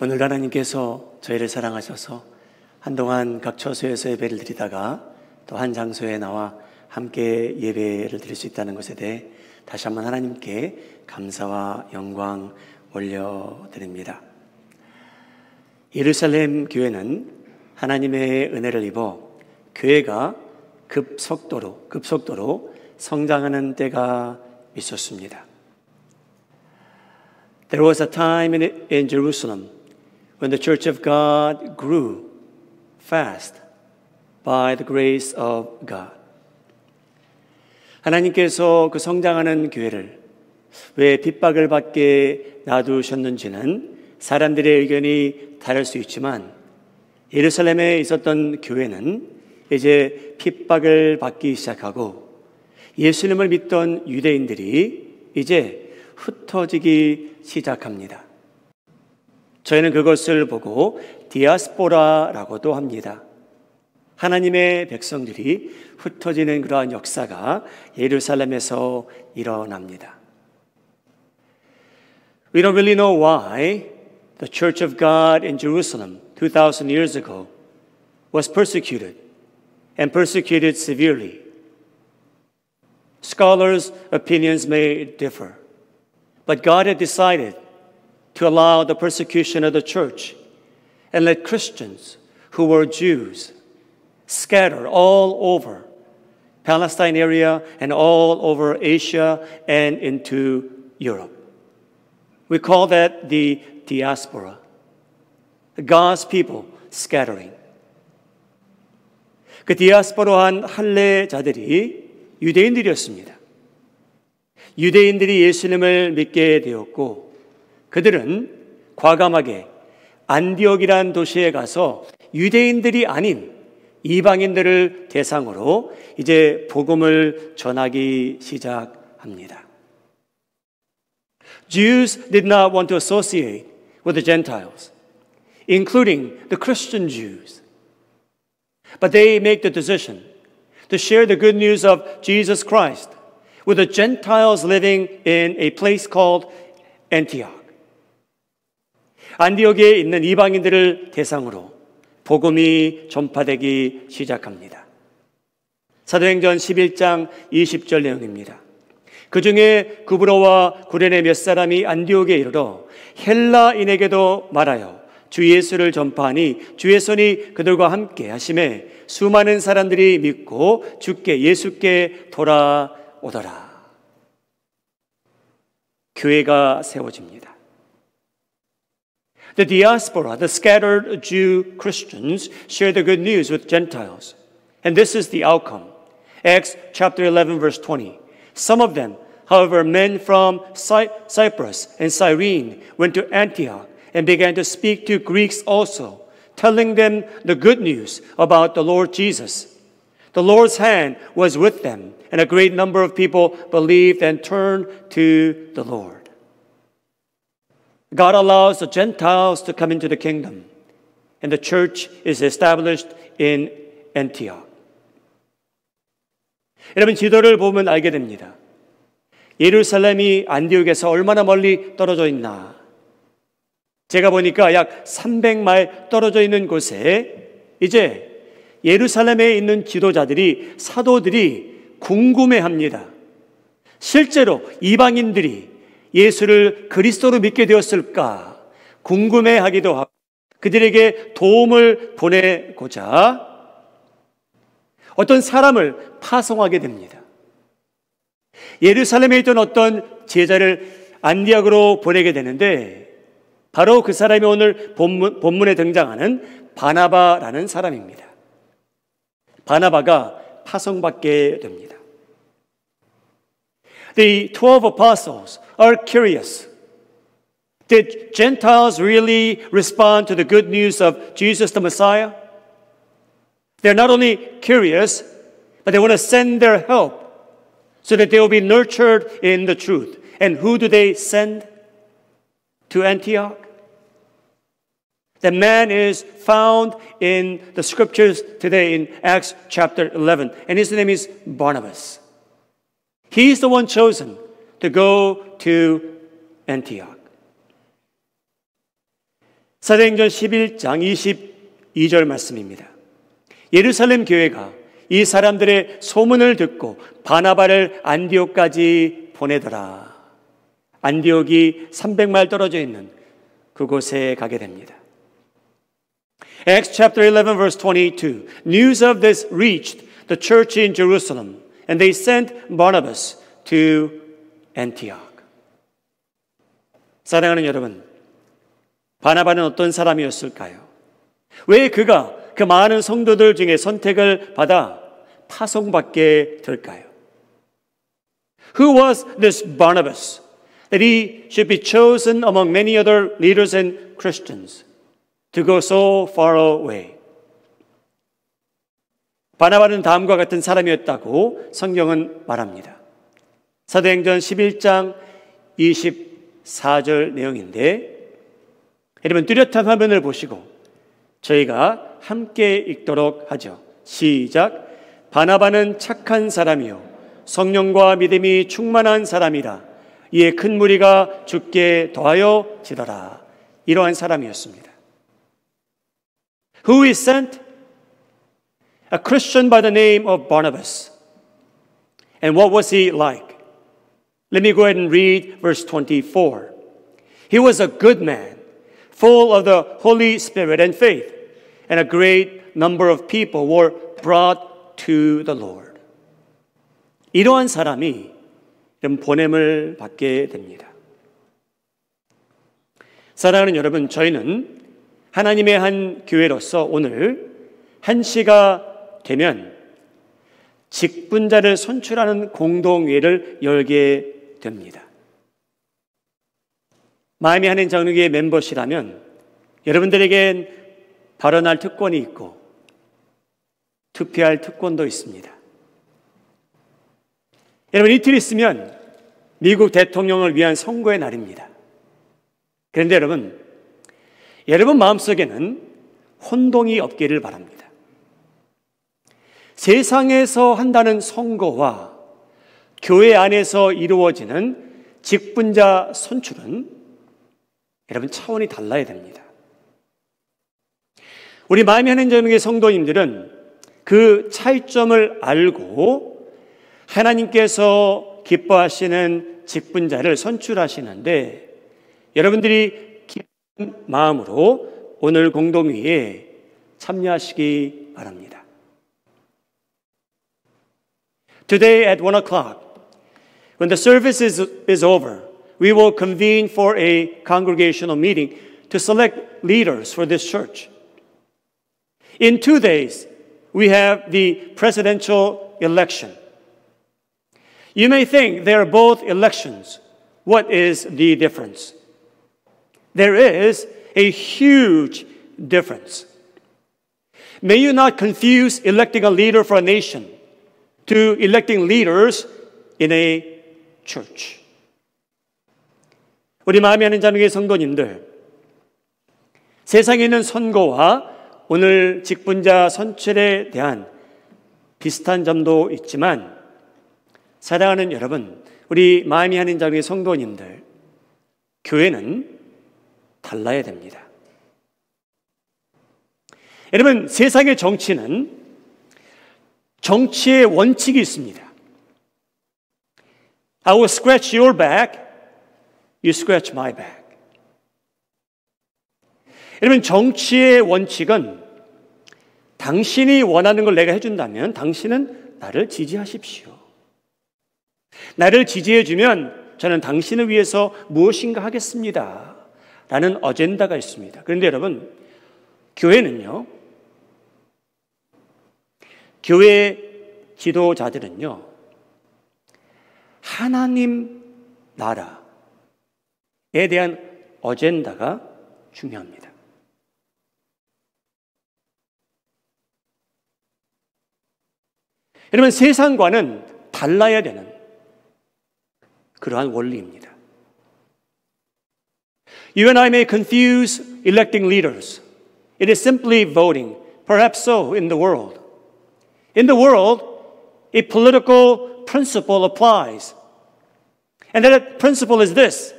오늘 하나님께서 저희를 사랑하셔서 한동안 각 처소에서 예배를 드리다가 또 한 장소에 나와 함께 예배를 드릴 수 있다는 것에 대해 다시 한번 하나님께 감사와 영광 올려드립니다. 예루살렘 교회는 하나님의 은혜를 입어 교회가 급속도로 성장하는 때가 있었습니다. There was a time in Jerusalem when the Church of God grew fast by the grace of God. 하나님께서 그 성장하는 교회를 왜 핍박을 받게 놔두셨는지는 사람들의 의견이 다를 수 있지만 예루살렘에 있었던 교회는 이제 핍박을 받기 시작하고 예수님을 믿던 유대인들이 이제 흩어지기 시작합니다. 저희는 그것을 보고 디아스포라라고도 합니다. 하나님의 백성들이 흩어지는 그러한 역사가 예루살렘에서 일어납니다. We don't really know why the Church of God in Jerusalem 2,000 years ago was persecuted and persecuted severely. Scholars' opinions may differ, but God had decided to allow the persecution of the church and let Christians who were Jews scatter all over Palestine area and all over Asia and into Europe. We call that the diaspora, God's people scattering. 그 디아스포라한 할례자들이 유대인들이었습니다. 유대인들이 예수님을 믿게 되었고 그들은 과감하게 안디옥이란 도시에 가서 유대인들이 아닌 이방인들을 대상으로 이제 복음을 전하기 시작합니다. Jews did not want to associate with the Gentiles, including the Christian Jews. But they make the decision to share the good news of Jesus Christ with the Gentiles living in a place called Antioch. 안디옥에 있는 이방인들을 대상으로 복음이 전파되기 시작합니다. 사도행전 11장 20절 내용입니다. 그 중에 구브로와 구레네 몇 사람이 안디옥에 이르러 헬라인에게도 말하여 주 예수를 전파하니 주의 손이 그들과 함께 하심에 수많은 사람들이 믿고 주께 예수께 돌아오더라. 교회가 세워집니다. The diaspora, the scattered Jew Christians, share the good news with Gentiles. And this is the outcome. Acts chapter 11, verse 20. Some of them, however, men from Cyprus and Cyrene, went to Antioch and began to speak to Greeks also, telling them the good news about the Lord Jesus. The Lord's hand was with them, and a great number of people believed and turned to the Lord. God allows the Gentiles to come into the kingdom, and the church is established in Antioch. 여러분, 지도를 보면 알게 됩니다. 예루살렘이 안디옥에서 얼마나 멀리 떨어져 있나. 제가 보니까 약 300마일 떨어져 있는 곳에 이제 예루살렘에 있는 지도자들이, 사도들이 궁금해합니다. 실제로 이방인들이 예수를 그리스도로 믿게 되었을까 궁금해하기도 하고 그들에게 도움을 보내고자 어떤 사람을 파송하게 됩니다. 예루살렘에 있던 어떤 제자를 안디옥으로 보내게 되는데 바로 그 사람이 오늘 본문에 등장하는 바나바라는 사람입니다. 바나바가 파송받게 됩니다. The 12 apostles are curious. Did Gentiles really respond to the good news of Jesus the Messiah? They're not only curious, but they want to send their help so that they will be nurtured in the truth. And who do they send to Antioch? The man is found in the scriptures today in Acts chapter 11, and his name is Barnabas. He's the one chosen to go to Antioch. 사도행전 11장 22절 말씀입니다. 예루살렘 교회가 이 사람들의 소문을 듣고 바나바를 안디옥까지 보내더라. 안디옥이 300마일 떨어져 있는 그곳에 가게 됩니다. Acts chapter 11 verse 22. News of this reached the church in Jerusalem, and they sent Barnabas to Antioch. 사랑하는 여러분, 바나바는 어떤 사람이었을까요? 왜 그가 그 많은 성도들 중에 선택을 받아 파송받게 될까요? Who was this Barnabas that he should be chosen among many other leaders and Christians to go so far away? 바나바는 다음과 같은 사람이었다고 성경은 말합니다. 사도행전 11장 24절 내용인데, 여러분 뚜렷한 화면을 보시고 저희가 함께 읽도록 하죠. 시작. 바나바는 착한 사람이요 성령과 믿음이 충만한 사람이라 이에 큰 무리가 주께 더하여 지더라. 이러한 사람이었습니다. Who is sent? A Christian by the name of Barnabas. And what was he like? Let me go ahead and read verse 24. He was a good man, full of the Holy Spirit and faith, and a great number of people were brought to the Lord. 이러한 사람이 이런 보냄을 받게 됩니다. 사랑하는 여러분, 저희는 하나님의 한 교회로서 오늘 1시가 되면 직분자를 선출하는 공동회를 열게 됩니다. 마음이 하는 정의의 멤버시라면 여러분들에겐 발언할 특권이 있고 투표할 특권도 있습니다. 여러분, 이틀 있으면 미국 대통령을 위한 선거의 날입니다. 그런데 여러분 마음속에는 혼동이 없기를 바랍니다. 세상에서 한다는 선거와 교회 안에서 이루어지는 직분자 선출은 여러분 차원이 달라야 됩니다. 우리 마음이 하는 정의의 성도님들은 그 차이점을 알고 하나님께서 기뻐하시는 직분자를 선출하시는데 여러분들이 기쁜 마음으로 오늘 공동회의에 참여하시기 바랍니다. Today at 1 o'clock, when the service is over, we will convene for a congregational meeting to select leaders for this church. In 2 days, we have the presidential election. You may think they are both elections. What is the difference? There is a huge difference. May you not confuse electing a leader for a nation to electing leaders in a church. 우리 마음이 하는 자녀의 성도님들, 세상에 있는 선거와 오늘 직분자 선출에 대한 비슷한 점도 있지만 사랑하는 여러분, 우리 마음이 하는 자녀의 성도님들, 교회는 달라야 됩니다. 여러분, 세상의 정치는 정치의 원칙이 있습니다. I will scratch your back, you scratch my back. 여러분, 정치의 원칙은 당신이 원하는 걸 내가 해준다면 당신은 나를 지지하십시오. 나를 지지해주면 저는 당신을 위해서 무엇인가 하겠습니다. 라는 어젠다가 있습니다. 그런데 여러분, 교회는요, 교회 지도자들은요, 하나님 나라에 대한 어젠다가 중요합니다. 여러분, 세상과는 달라야 되는 그러한 원리입니다. You and I may confuse electing leaders. It is simply voting. Perhaps so in the world. In the world, a political principle applies. And that principle is this.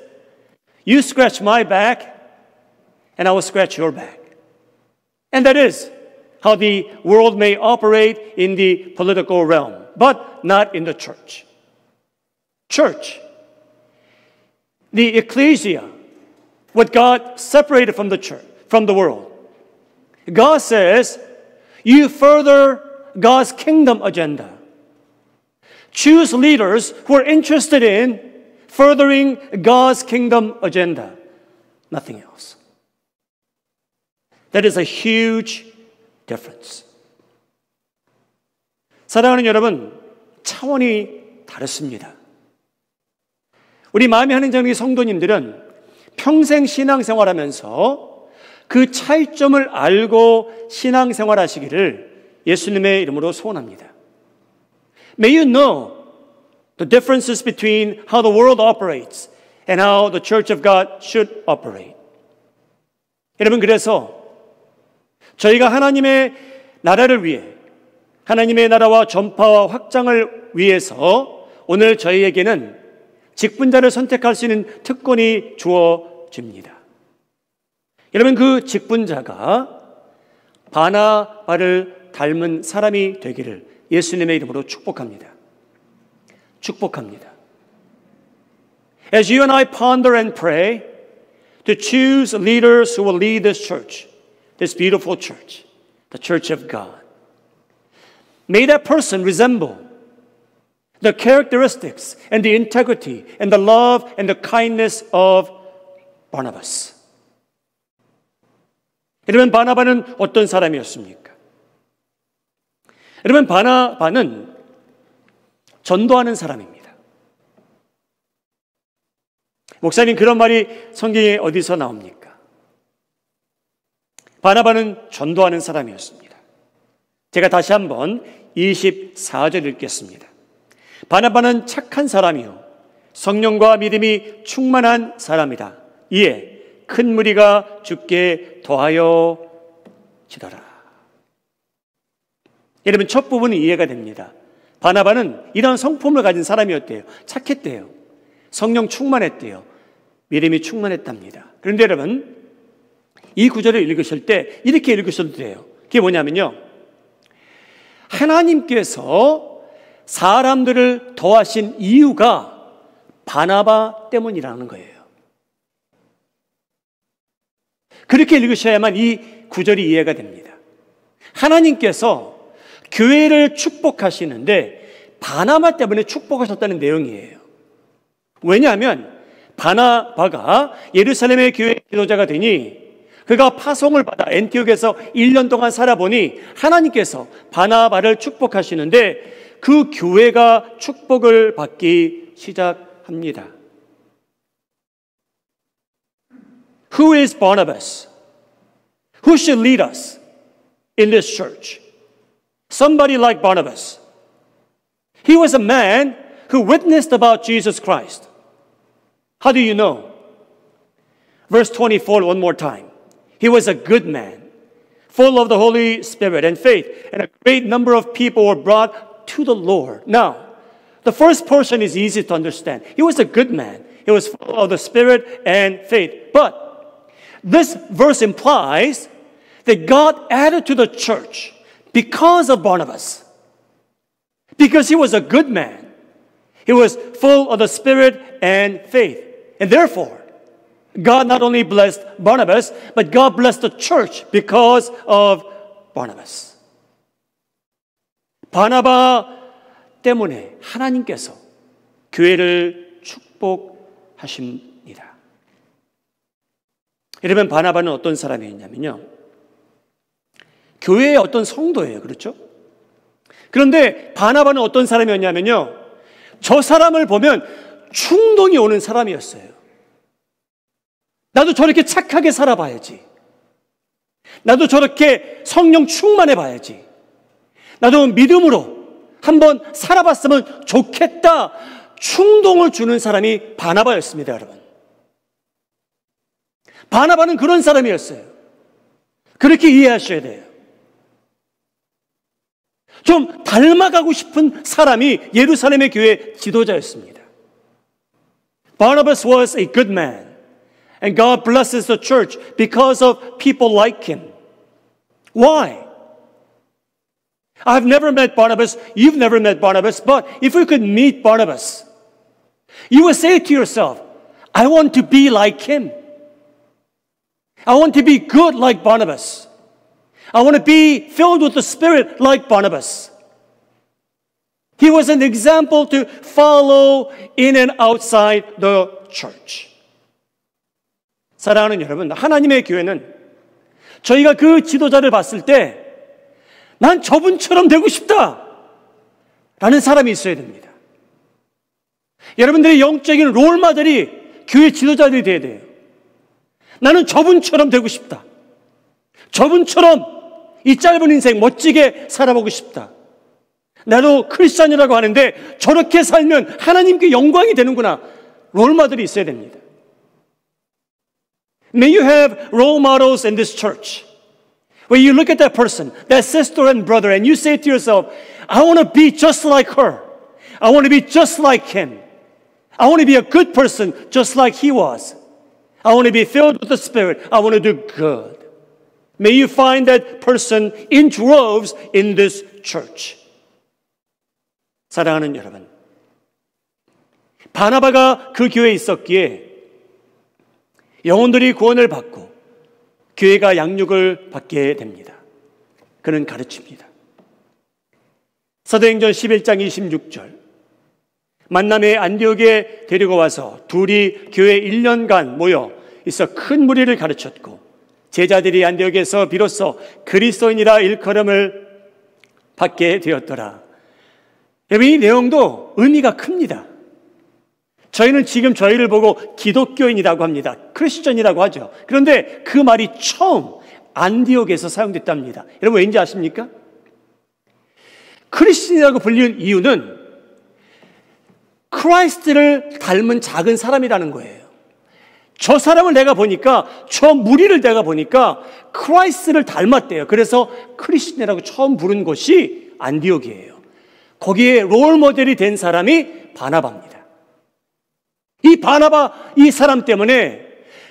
You scratch my back, and I will scratch your back. And that is how the world may operate in the political realm, but not in the church. Church, the ecclesia, what God separated from the church, from the world. God says, you further God's kingdom agenda. Choose leaders who are interested in furthering God's kingdom agenda. Nothing else. That is a huge difference. 사랑하는 여러분, 차원이 다릅니다. 우리 마음의 하나님 성도님들은 평생 신앙생활하면서 그 차이점을 알고 신앙생활하시기를 예수님의 이름으로 소원합니다. May you know the differences between how the world operates and how the Church of God should operate. 여러분, 그래서 저희가 하나님의 나라를 위해, 하나님의 나라와 전파와 확장을 위해서 오늘 저희에게는 직분자를 선택할 수 있는 특권이 주어집니다. 여러분, 그 직분자가 바나바를 닮은 사람이 되기를 예수님의 이름으로 축복합니다. 축복합니다. As you and I ponder and pray to choose leaders who will lead this church, this beautiful church, the Church of God, may that person resemble the characteristics and the integrity and the love and the kindness of Barnabas. 여러분, 바나바는 어떤 사람이었습니까? 여러분, 바나바는 전도하는 사람입니다. 목사님, 그런 말이 성경에 어디서 나옵니까? 바나바는 전도하는 사람이었습니다. 제가 다시 한번 24절 읽겠습니다. 바나바는 착한 사람이요 성령과 믿음이 충만한 사람이다. 이에 큰 무리가 주께 더하여 지더라. 여러분, 첫 부분은 이해가 됩니다. 바나바는 이런 성품을 가진 사람이었대요. 착했대요. 성령 충만했대요. 믿음이 충만했답니다. 그런데 여러분, 이 구절을 읽으실 때 이렇게 읽으셔도 돼요. 그게 뭐냐면요, 하나님께서 사람들을 더하신 이유가 바나바 때문이라는 거예요. 그렇게 읽으셔야만 이 구절이 이해가 됩니다. 하나님께서 교회를 축복하시는데 바나바 때문에 축복하셨다는 내용이에요. 왜냐하면 바나바가 예루살렘의 교회 지도자가 되니 그가 파송을 받아 엔티옥에서 1년 동안 살아보니 하나님께서 바나바를 축복하시는데 그 교회가 축복을 받기 시작합니다. Who is Barnabas? Who should lead us in this church? Somebody like Barnabas. He was a man who witnessed about Jesus Christ. How do you know? Verse 24, one more time. He was a good man, full of the Holy Spirit and faith, and a great number of people were brought to the Lord. Now, the first portion is easy to understand. He was a good man. He was full of the Spirit and faith. But this verse implies that God added to the church because of Barnabas. Because he was a good man. He was full of the Spirit and faith. And therefore, God not only blessed Barnabas, but God blessed the church because of Barnabas. 바나바 때문에 하나님께서 교회를 축복하십니다. 여러분, 바나바는 어떤 사람이었냐면요, 교회의 어떤 성도예요. 그렇죠? 그런데 바나바는 어떤 사람이었냐면요, 저 사람을 보면 충동이 오는 사람이었어요. 나도 저렇게 착하게 살아봐야지. 나도 저렇게 성령 충만해봐야지. 나도 믿음으로 한번 살아봤으면 좋겠다. 충동을 주는 사람이 바나바였습니다, 여러분. 바나바는 그런 사람이었어요. 그렇게 이해하셔야 돼요. 좀 닮아가고 싶은 사람이 예루살렘의 교회 지도자였습니다. Barnabas was a good man, And God blesses the church because of people like him. Why? I've never met Barnabas. You've never met Barnabas. But if we could meet Barnabas, you would say to yourself, I want to be like him. I want to be good like Barnabas. I want to be filled with the Spirit like Barnabas. He was an example to follow in and outside the church. 사랑하는 여러분, 하나님의 교회는 저희가 그 지도자를 봤을 때 난 저분처럼 되고 싶다 라는 사람이 있어야 됩니다. 여러분들의 영적인 롤모델이 교회 지도자들이 되어야 돼요. 나는 저분처럼 되고 싶다. 저분처럼 이 짧은 인생 멋지게 살아보고 싶다. 나도 크리스찬이라고 하는데 저렇게 살면 하나님께 영광이 되는구나. 롤모델이 있어야 됩니다. May you have role models in this church. Where you look at that person, that sister and brother, and you say to yourself, I want to be just like her. I want to be just like him. I want to be a good person just like he was. I want to be filled with the Spirit. I want to do good. May you find that person in droves in this church. 사랑하는 여러분, 바나바가 그 교회에 있었기에 영혼들이 구원을 받고 교회가 양육을 받게 됩니다. 그는 가르칩니다. 사도행전 11장 26절 만남의 안디옥에 데리고 와서 둘이 교회 1년간 모여 있어 큰 무리를 가르쳤고 제자들이 안디옥에서 비로소 그리스도인이라 일컬음을 받게 되었더라. 여러분, 이 내용도 의미가 큽니다. 저희는 지금 저희를 보고 기독교인이라고 합니다. 크리스천이라고 하죠. 그런데 그 말이 처음 안디옥에서 사용됐답니다. 여러분 왠지 아십니까? 크리스천이라고 불리는 이유는 크라이스트를 닮은 작은 사람이라는 거예요. 저 사람을 내가 보니까, 저 무리를 내가 보니까 크라이스트를 닮았대요. 그래서 크리스천이라고 처음 부른 곳이 안디옥이에요. 거기에 롤 모델이 된 사람이 바나바입니다. 이 바나바, 이 사람 때문에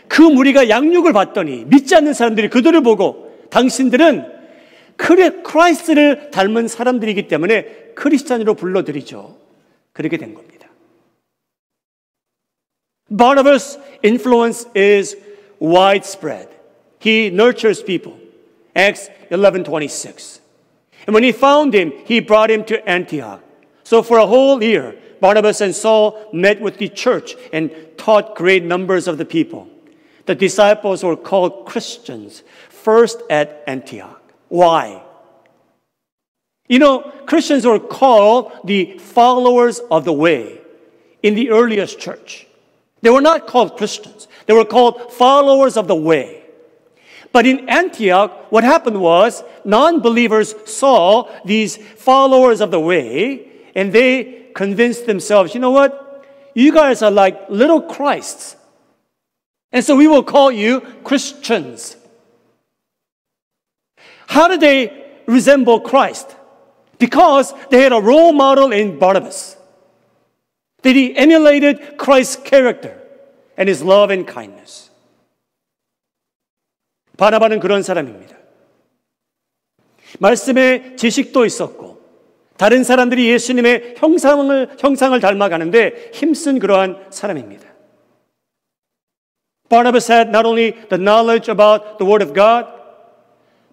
그 무리가 양육을 받더니 믿지 않는 사람들이 그들을 보고 당신들은 크라이스트를 닮은 사람들이기 때문에 크리스찬으로 불러들이죠. 그렇게 된 겁니다. Barnabas' influence is widespread. He nurtures people. Acts 11:26. And when he found him, he brought him to Antioch. So for a whole year, Barnabas and Saul met with the church and taught great numbers of the people. The disciples were called Christians first at Antioch. Why? You know, Christians were called the followers of the way in the earliest church. They were not called Christians. They were called followers of the way. But in Antioch, what happened was non-believers saw these followers of the way and they convinced themselves, you know what? You guys are like little Christs. And so we will call you Christians. How did they resemble Christ? Because they had a role model in Barnabas. They emulated Christ's character and his love and kindness. 바나바는 그런 사람입니다. 말씀에 지식도 있었고 다른 사람들이 예수님의 형상을 닮아가는데 힘쓴 그러한 사람입니다. Barnabas had not only the knowledge about the Word of God,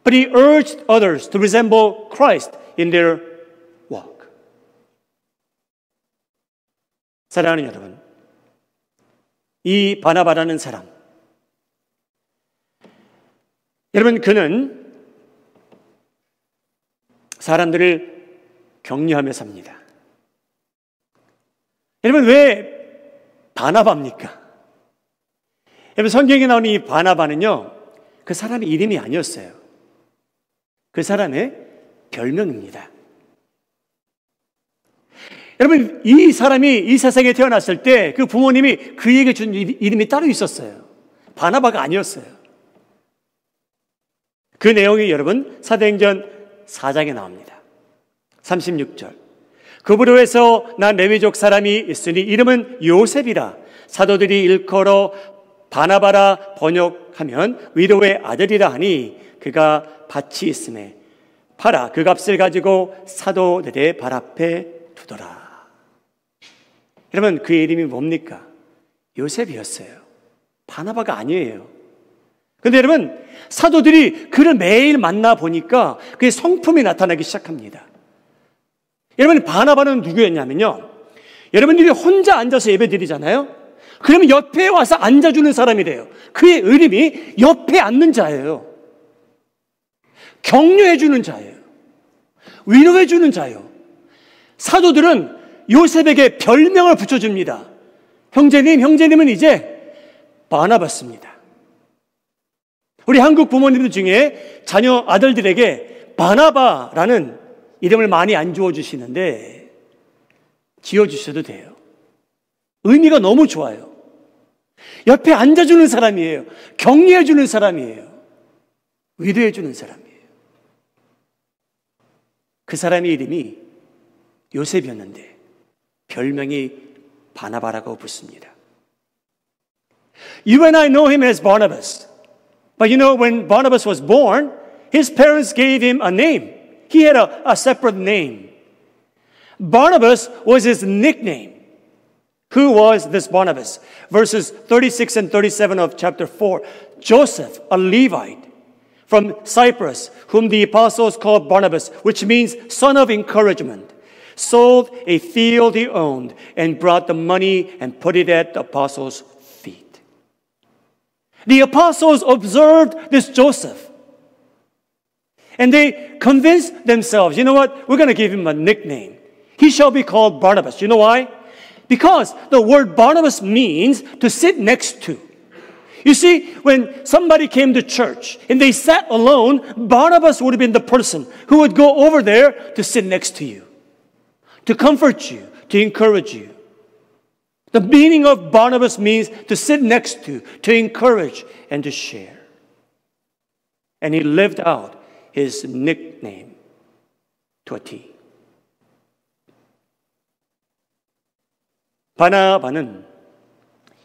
but he urged others to resemble Christ in their walk. 사랑하는 여러분, 이 바나바라는 사람, 여러분 그는 사람들을 격려하며 삽니다. 여러분 왜 바나바입니까? 여러분 성경에 나오는 이 바나바는요, 그 사람의 이름이 아니었어요. 그 사람의 별명입니다. 여러분 이 사람이 이 세상에 태어났을 때 그 부모님이 그에게 준 이름이 따로 있었어요. 바나바가 아니었어요. 그 내용이 여러분 사도행전 4장에 나옵니다. 36절. 그부로에서 난 레위족 사람이 있으니 이름은 요셉이라 사도들이 일컬어 바나바라 번역하면 위로의 아들이라 하니 그가 밭이 있음에 팔아 그 값을 가지고 사도들의 발 앞에 두더라. 여러분, 그의 이름이 뭡니까? 요셉이었어요. 바나바가 아니에요. 근데 여러분, 사도들이 그를 매일 만나 보니까 그의 성품이 나타나기 시작합니다. 여러분, 바나바는 누구였냐면요, 여러분들이 혼자 앉아서 예배 드리잖아요. 그러면 옆에 와서 앉아주는 사람이래요. 그의 이름이 옆에 앉는 자예요. 격려해주는 자예요. 위로해주는 자예요. 사도들은 요셉에게 별명을 붙여줍니다. 형제님은 이제 바나바스입니다. 우리 한국 부모님들 중에 자녀 아들들에게 바나바라는 이름을 많이 안 지어주시는데 지어주셔도 돼요. 의미가 너무 좋아요. 옆에 앉아주는 사람이에요. 격려해주는 사람이에요. 위로해주는 사람이에요. 그 사람의 이름이 요셉이었는데 별명이 바나바라고 붙습니다. You and I know him as Barnabas. But you know, when Barnabas was born, his parents gave him a name. He had a separate name. Barnabas was his nickname. Who was this Barnabas? Verses 36 and 37 of chapter 4. Joseph, a Levite from Cyprus, whom the apostles called Barnabas, which means son of encouragement, sold a field he owned and brought the money and put it at the apostles' feet. The apostles observed this Joseph. And they convinced themselves, you know what? We're going to give him a nickname. He shall be called Barnabas. You know why? Because the word Barnabas means to sit next to. You see, when somebody came to church and they sat alone, Barnabas would have been the person who would go over there to sit next to you, to comfort you, to encourage you. The meaning of Barnabas means to sit next to encourage, and to share. And he lived out his nickname to a T. 바나바는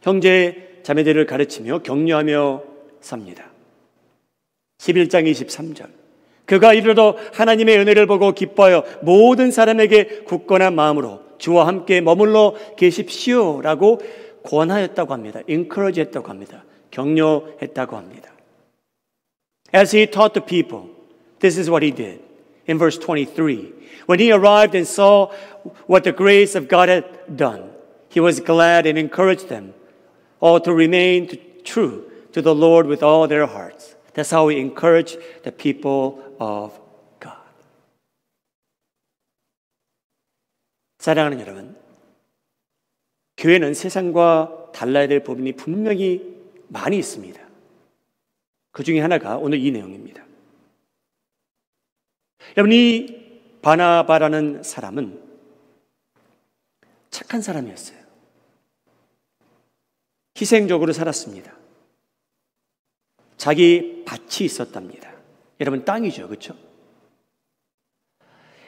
형제 자매들을 가르치며 격려하며 삽니다. 11장 23절. 그가 이르러 하나님의 은혜를 보고 기뻐하여 모든 사람에게 굳건한 마음으로 주와 함께 머물러 계십시오라고 권하였다고 합니다. encourage 했다고 합니다. 격려했다고 합니다. As he taught the people, this is what he did. In verse 23, when he arrived and saw what the grace of God had done, he was glad and encouraged them all to remain true to the Lord with all their hearts. That's how he encouraged the people of God. 사랑하는 여러분, 교회는 세상과 달라야 될 부분이 분명히 많이 있습니다. 그 중에 하나가 오늘 이 내용입니다. 여러분, 이 바나바라는 사람은 착한 사람이었어요. 희생적으로 살았습니다. 자기 밭이 있었답니다. 여러분, 땅이죠, 그렇죠?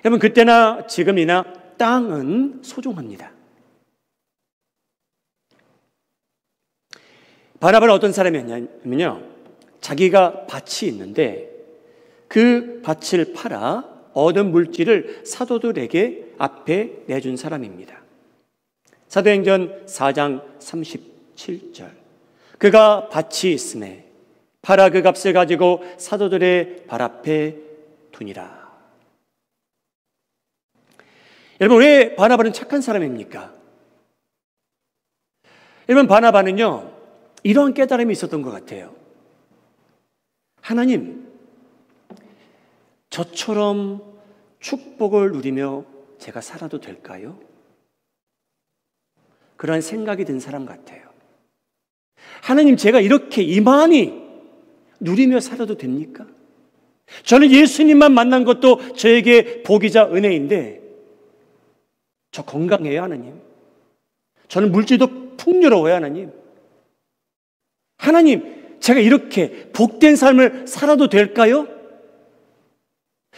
여러분, 그때나 지금이나 땅은 소중합니다. 바나바는 어떤 사람이었냐면요, 자기가 밭이 있는데 그 밭을 팔아 얻은 물질을 사도들에게 앞에 내준 사람입니다. 사도행전 4장 37절. 그가 밭이 있음에 팔아 그 값을 가지고 사도들의 발 앞에 두니라. 여러분, 왜 바나바는 착한 사람입니까? 여러분, 바나바는요, 이런 깨달음이 있었던 것 같아요. 하나님, 저처럼 축복을 누리며 제가 살아도 될까요? 그런 생각이 든 사람 같아요. 하나님, 제가 이렇게 이만히 누리며 살아도 됩니까? 저는 예수님만 만난 것도 저에게 복이자 은혜인데 저 건강해요, 하나님. 저는 물질도 풍요로워요, 하나님. 하나님, 제가 이렇게 복된 삶을 살아도 될까요?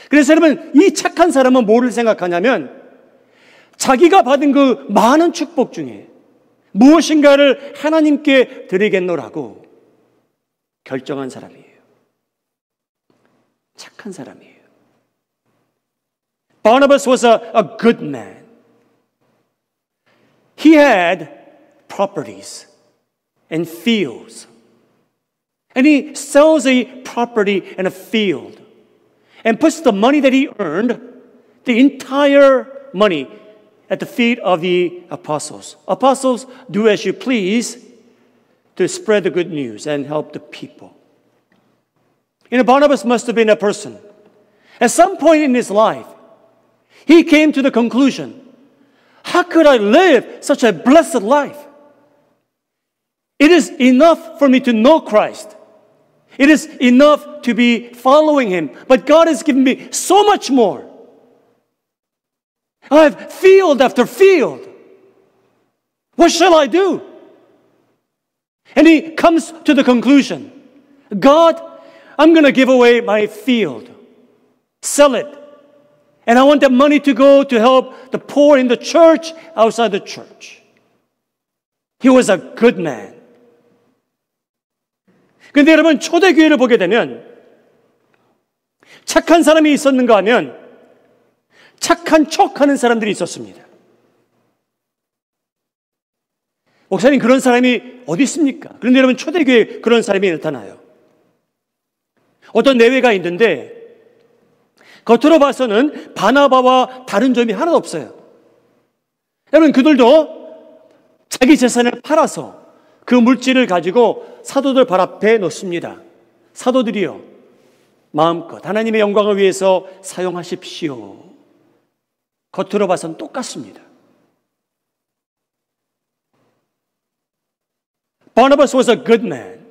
그래서 여러분, 이 착한 사람은 뭐를 생각하냐면 자기가 받은 그 많은 축복 중에 무엇인가를 하나님께 드리겠노라고 결정한 사람이에요. 착한 사람이에요. Barnabas was a good man. He had properties and fields. And he sells a property and a field and puts the money that he earned, the entire money, at the feet of the apostles. Apostles, do as you please to spread the good news and help the people. Barnabas must have been a person. At some point in his life, he came to the conclusion, how could I live such a blessed life? It is enough for me to know Christ. It is enough to be following Him. But God has given me so much more. I have field after field. What shall I do? And he comes to the conclusion, God, I'm going to give away my field. Sell it. And I want that money to go to help the poor in the church, outside the church. He was a good man. 근데 여러분, 초대교회를 보게 되면 착한 사람이 있었는가 하면 착한 척하는 사람들이 있었습니다. 목사님, 그런 사람이 어디 있습니까? 그런데 여러분, 초대교회에 그런 사람이 나타나요. 어떤 내외가 있는데 겉으로 봐서는 바나바와 다른 점이 하나도 없어요. 여러분, 그들도 자기 재산을 팔아서 그 물질을 가지고 사도들 발 앞에 놓습니다. 사도들이요, 마음껏 하나님의 영광을 위해서 사용하십시오. 겉으로 봐서는 똑같습니다. Barnabas was a good man.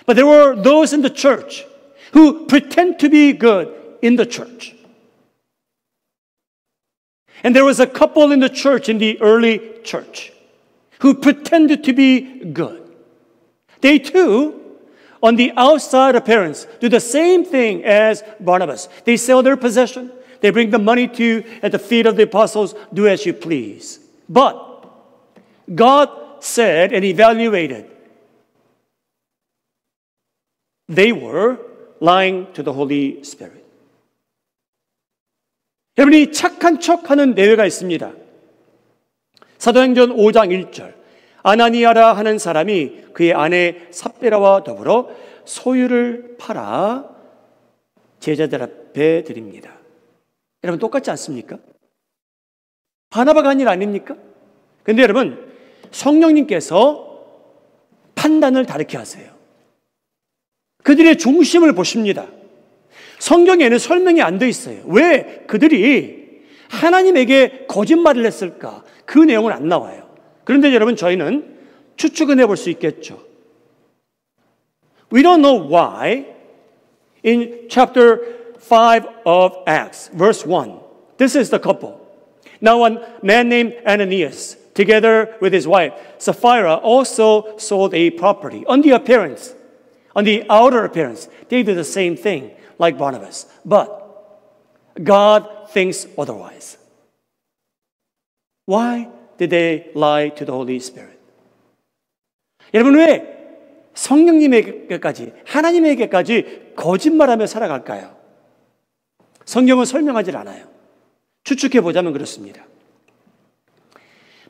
But there were those in the church who pretend to be good in the church. And there was a couple in the church, in the early church, who pretended to be good. They too, on the outside appearance, do the same thing as Barnabas. They sell their possession. They bring the money at the feet of the apostles, do as you please. But God said and evaluated, they were lying to the Holy Spirit. 여러분이 착한 척하는 내외가 있습니다. 사도행전 5장 1절, 아나니아라 하는 사람이 그의 아내 삽비라와 더불어 소유를 팔아 제자들 앞에 드립니다. 여러분, 똑같지 않습니까? 바나바가 한 일 아닙니까? 근데 여러분, 성령님께서 판단을 다르게 하세요. 그들의 중심을 보십니다. 성경에는 설명이 안 돼 있어요. 왜 그들이 하나님에게 거짓말을 했을까? 그 내용은 안 나와요. 그런데 여러분, 저희는 추측은 해볼 수 있겠죠. We don't know why in chapter 5 of Acts, verse 1, this is the couple. Now a man named Ananias, together with his wife Sapphira, also sold a property. On the appearance, on the outer appearance, they did the same thing like Barnabas. But God thinks otherwise. Why did they lie to the Holy Spirit? 여러분, 왜 성령님에게까지, 하나님에게까지 거짓말하며 살아갈까요? 성경은 설명하지 않아요. 추측해보자면 그렇습니다.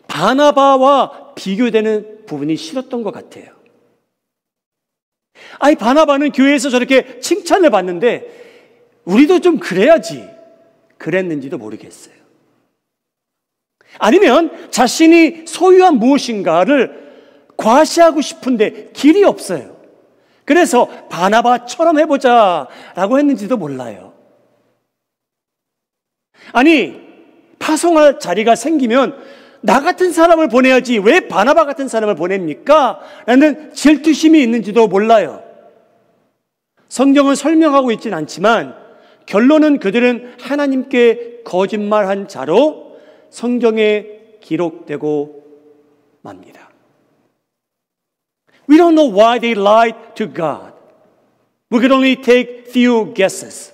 바나바와 비교되는 부분이 싫었던 것 같아요. 아니, 바나바는 교회에서 저렇게 칭찬을 받는데 우리도 좀 그래야지 그랬는지도 모르겠어요. 아니면 자신이 소유한 무엇인가를 과시하고 싶은데 길이 없어요. 그래서 바나바처럼 해보자 라고 했는지도 몰라요. 아니, 파송할 자리가 생기면 나 같은 사람을 보내야지 왜 바나바 같은 사람을 보냅니까? 라는 질투심이 있는지도 몰라요. 성경은 설명하고 있진 않지만 결론은 그들은 하나님께 거짓말한 자로 성경에 기록되고 맙니다. We don't know why they lied to God. We could only take few guesses.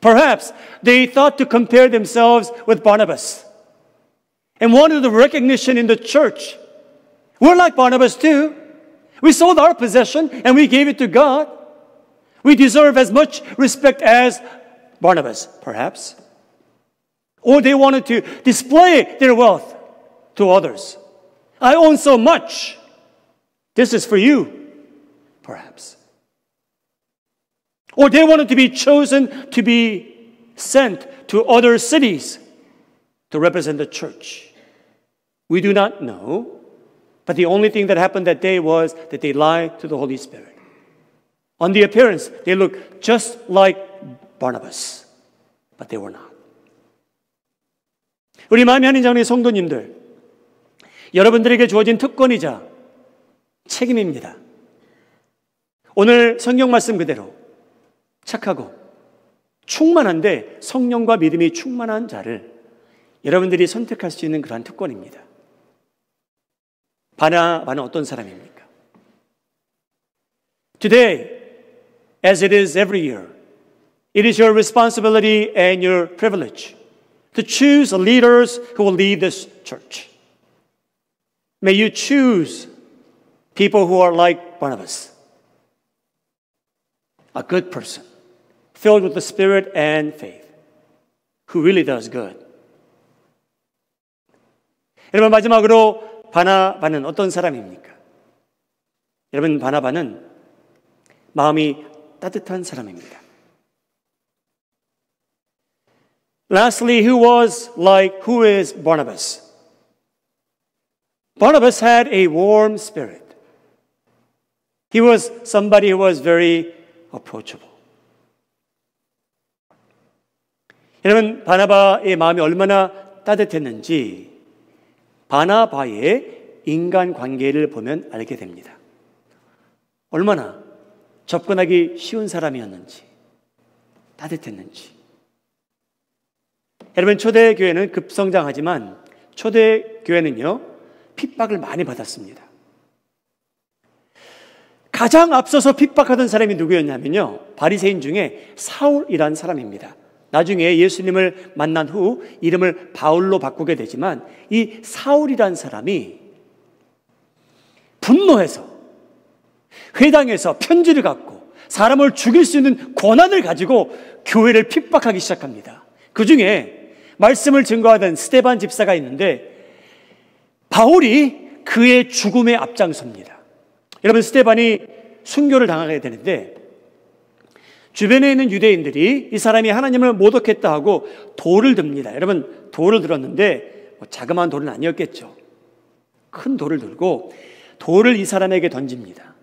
Perhaps they thought to compare themselves with Barnabas and wanted the recognition in the church We're like Barnabas too. We sold our possession and we gave it to God. We deserve as much respect as Barnabas, perhaps. Or they wanted to display their wealth to others. I own so much. This is for you, perhaps. Or they wanted to be chosen to be sent to other cities to represent the church. We do not know, but the only thing that happened that day was that they lied to the Holy Spirit. On the appearance, they looked just like Barnabas, but they were not. 우리 마음이 하는 장로의 성도님들, 여러분들에게 주어진 특권이자 책임입니다. 오늘 성경 말씀 그대로 착하고 충만한데 성령과 믿음이 충만한 자를 여러분들이 선택할 수 있는 그러한 특권입니다. 바나바는 어떤 사람입니까? Today, as it is every year, it is your responsibility and your privilege to choose leaders who will lead this church. May you choose people who are like Barnabas, a good person, filled with the Spirit and faith, who really does good. 여러분, 마지막으로 바나바는 어떤 사람입니까? 여러분, 바나바는 마음이 따뜻한 사람입니다. Lastly, who is Barnabas? Barnabas had a warm spirit. He was somebody who was very approachable. 여러분, 바나바의 마음이 얼마나 따뜻했는지 바나바의 인간관계를 보면 알게 됩니다. 얼마나 접근하기 쉬운 사람이었는지, 따뜻했는지. 여러분, 초대교회는 급성장하지만 초대교회는요, 핍박을 많이 받았습니다. 가장 앞서서 핍박하던 사람이 누구였냐면요, 바리새인 중에 사울이란 사람입니다. 나중에 예수님을 만난 후 이름을 바울로 바꾸게 되지만 이 사울이란 사람이 분노해서 회당에서 편지를 갖고 사람을 죽일 수 있는 권한을 가지고 교회를 핍박하기 시작합니다. 그 중에 말씀을 증거하던 스데반 집사가 있는데 바울이 그의 죽음에 앞장섭니다. 여러분, 스데반이 순교를 당하게 되는데 주변에 있는 유대인들이 이 사람이 하나님을 모독했다 하고 돌을 듭니다. 여러분, 돌을 들었는데 자그마한 돌은 아니었겠죠. 큰 돌을 들고 돌을 이 사람에게 던집니다.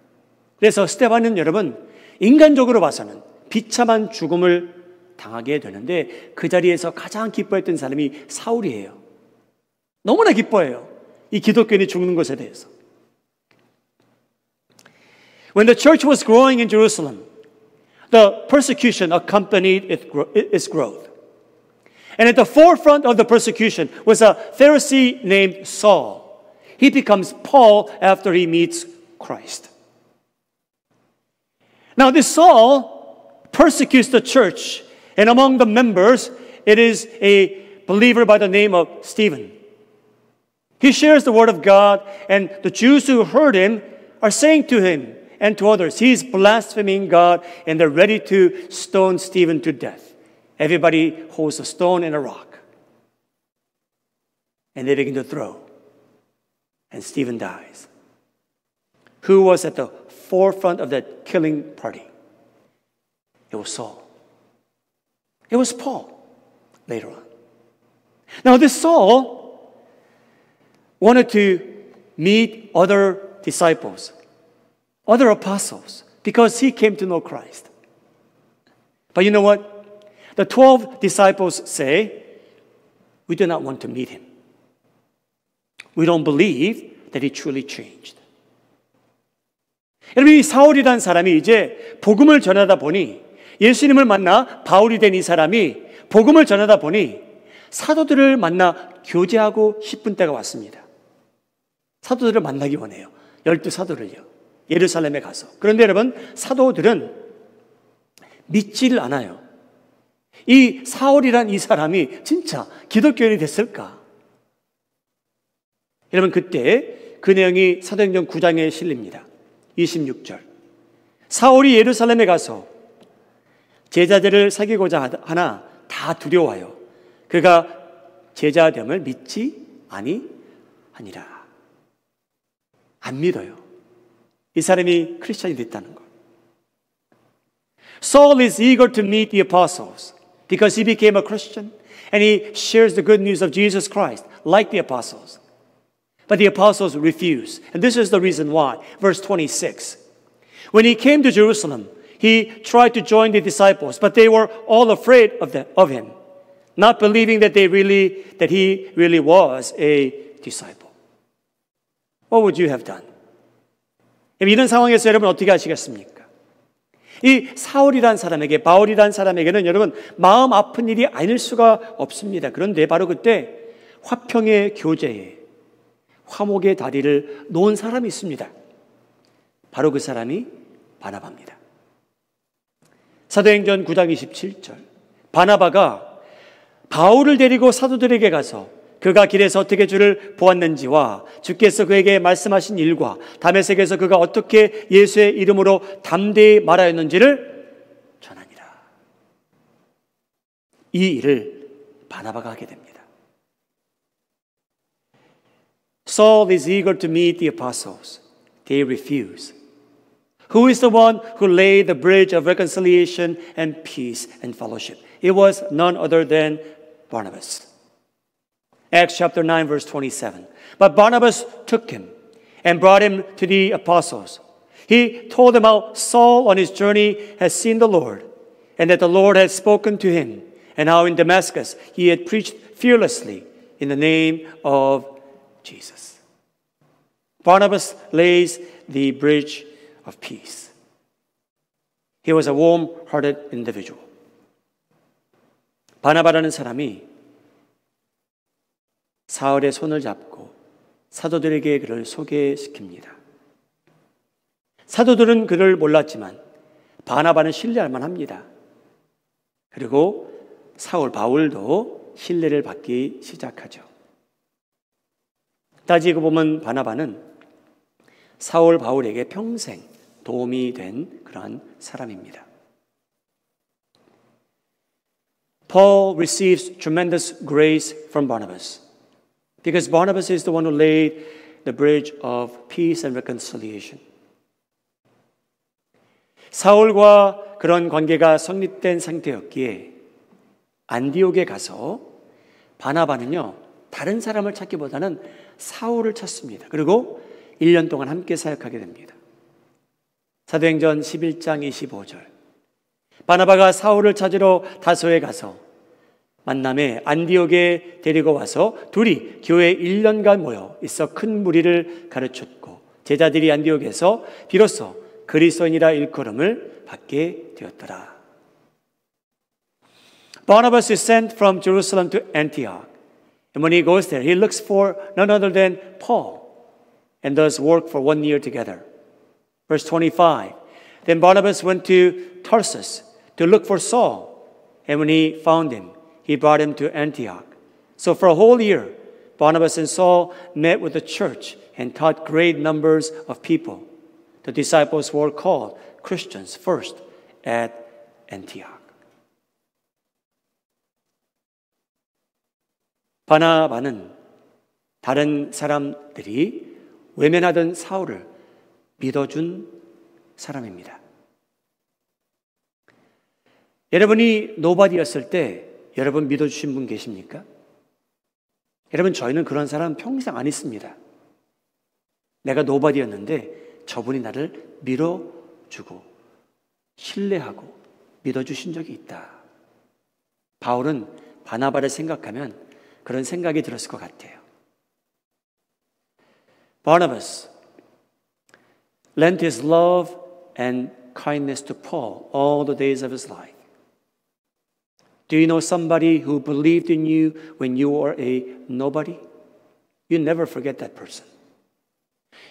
그래서 스데반은 여러분, 인간적으로 봐서는 비참한 죽음을 당하게 되는데 그 자리에서 가장 기뻐했던 사람이 사울이에요. 너무나 기뻐해요, 이 기독교인이 죽는 것에 대해서. When the church was growing in Jerusalem, the persecution accompanied its growth. And at the forefront of the persecution was a Pharisee named Saul. He becomes Paul after he meets Christ. Now, this Saul persecutes the church, and among the members, it is a believer by the name of Stephen. He shares the word of God, and the Jews who heard him are saying to him and to others, he's blaspheming God, and they're ready to stone Stephen to death. Everybody holds a stone and a rock, and they begin to throw, and Stephen dies. Who was at the forefront of that killing party? It was Saul. It was Paul later on. Now, this Saul wanted to meet other disciples, other apostles, because he came to know Christ. But you know what? The 12 disciples say, we do not want to meet him. We don't believe that he truly changed. 여러분, 이 사울이라는 사람이 이제 복음을 전하다 보니, 예수님을 만나 바울이 된 이 사람이 복음을 전하다 보니 사도들을 만나 교제하고 싶은 때가 왔습니다. 사도들을 만나기 원해요. 12사도를요. 예루살렘에 가서. 그런데 여러분, 사도들은 믿지를 않아요. 이 사울이란 이 사람이 진짜 기독교인이 됐을까? 여러분, 그때 그 내용이 사도행전 9장에 실립니다. 26절. 사울이 예루살렘에 가서 제자들을 사귀고자 하나 다 두려워하여 그가 제자됨을 믿지 아니하니라. 안 믿어요. 이 사람이 크리스찬이 됐다는 것. Saul is eager to meet the apostles because he became a Christian and he shares the good news of Jesus Christ like the apostles. But the apostles refuse. And this is the reason why. Verse 26. When he came to Jerusalem, he tried to join the disciples, but they were all afraid of him, not believing that he really was a disciple. What would you have done? 이런 상황에서 여러분 어떻게 하시겠습니까? 이 사울이란 사람에게, 바울이란 사람에게는 여러분 마음 아픈 일이 아닐 수가 없습니다. 그런데 바로 그때 화평의 교제에 화목의 다리를 놓은 사람이 있습니다. 바로 그 사람이 바나바입니다. 사도행전 9장 27절. 바나바가 바울을 데리고 사도들에게 가서 그가 길에서 어떻게 주를 보았는지와 주께서 그에게 말씀하신 일과 다메섹에서 그가 어떻게 예수의 이름으로 담대히 말하였는지를 전하니라. 이 일을 바나바가 하게 됩니다. Saul is eager to meet the apostles. They refuse. Who is the one who laid the bridge of reconciliation and peace and fellowship? It was none other than Barnabas. Acts chapter 9 verse 27. But Barnabas took him and brought him to the apostles. He told them how Saul on his journey had seen the Lord and that the Lord had spoken to him and how in Damascus he had preached fearlessly in the name of Jesus. Barnabas lays the bridge of peace. He was a warm-hearted individual. 바나바라는 사람이 사울의 손을 잡고 사도들에게 그를 소개시킵니다. 사도들은 그를 몰랐지만 바나바는 신뢰할 만합니다. 그리고 사울, 바울도 신뢰를 받기 시작하죠. 따지고 보면 바나바는 사울, 바울에게 평생 도움이 된 그러한 사람입니다. Paul receives tremendous grace from Barnabas because Barnabas is the one who laid the bridge of peace and reconciliation. 사울과 그런 관계가 성립된 상태였기에 안디옥에 가서 바나바는요, 다른 사람을 찾기보다는 사울을 찾습니다. 그리고 1년 동안 함께 사역하게 됩니다. 사도행전 11장 25절. 바나바가 사울을 찾으러 다소에 가서 만남에 안디옥에 데리고 와서 둘이 교회에 1년간 모여 있어 큰 무리를 가르쳤고 제자들이 안디옥에서 비로소 그리스도인이라 일컬음을 받게 되었더라. Barnabas is sent from Jerusalem to Antioch. And when he goes there, he looks for none other than Paul and does work for 1 year together. Verse 25, then Barnabas went to Tarsus to look for Saul. And when he found him, he brought him to Antioch. So for a whole year, Barnabas and Saul met with the church and taught great numbers of people. The disciples were called Christians first at Antioch. 바나바는 다른 사람들이 외면하던 사울을 믿어준 사람입니다. 여러분이 노바디였을 때 여러분 믿어주신 분 계십니까? 여러분 저희는 그런 사람 평생 안 있습니다. 내가 노바디였는데 저분이 나를 밀어주고 신뢰하고 믿어주신 적이 있다. 바울은 바나바를 생각하면 그런 생각이 들었을 것 같아요. Barnabas lent his love and kindness to Paul all the days of his life. Do you know somebody who believed in you when you were a nobody? You never forget that person.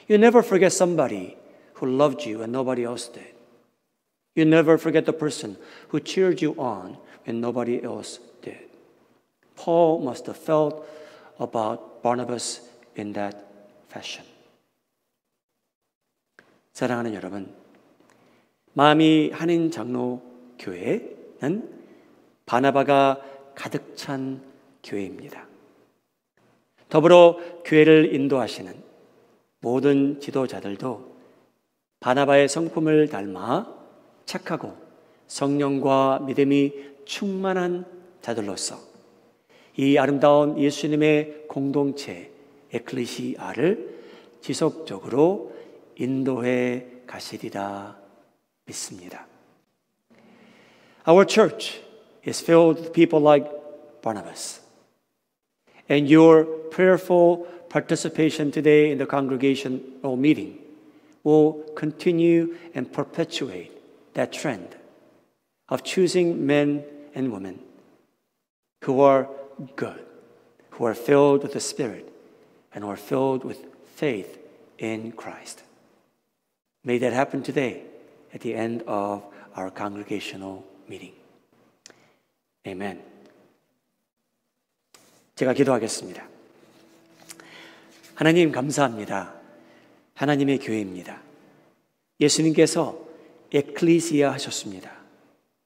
You never forget somebody who loved you and nobody else did. You never forget the person who cheered you on when nobody else did. Paul must have felt about Barnabas in that fashion. 사랑하는 여러분, 마미 한인 장로 교회는 바나바가 가득 찬 교회입니다. 더불어 교회를 인도하시는 모든 지도자들도 바나바의 성품을 닮아 착하고 성령과 믿음이 충만한 자들로서 이 아름다운 예수님의 공동체 에클레시아를 지속적으로 인도해 가시리라 믿습니다. Our church is filled with people like Barnabas. And your prayerful participation today in the congregational meeting will continue and perpetuate that trend of choosing men and women who are good, who are filled with the Spirit, and who are filled with faith in Christ. May that happen today at the end of our congregational meeting. Amen. 제가 기도하겠습니다. 하나님 감사합니다. 하나님의 교회입니다. 예수님께서 에클리시아 하셨습니다.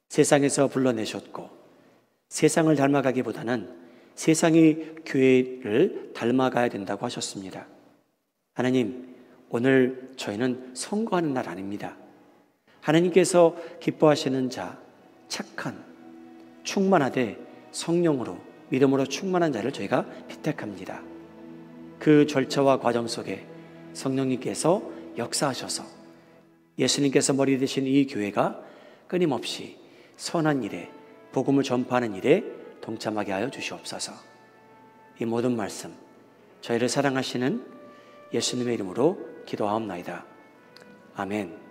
세상에서 불러내셨고 세상을 닮아가기보다는 세상이 교회를 닮아가야 된다고 하셨습니다. 하나님, 오늘 저희는 선거하는 날 아닙니다. 하나님께서 기뻐하시는 자, 착한, 충만하되 성령으로, 믿음으로 충만한 자를 저희가 피택합니다. 그 절차와 과정 속에 성령님께서 역사하셔서 예수님께서 머리 되신 이 교회가 끊임없이 선한 일에, 복음을 전파하는 일에 동참하게 하여 주시옵소서. 이 모든 말씀 저희를 사랑하시는 예수님의 이름으로 기도하옵나이다. 아멘.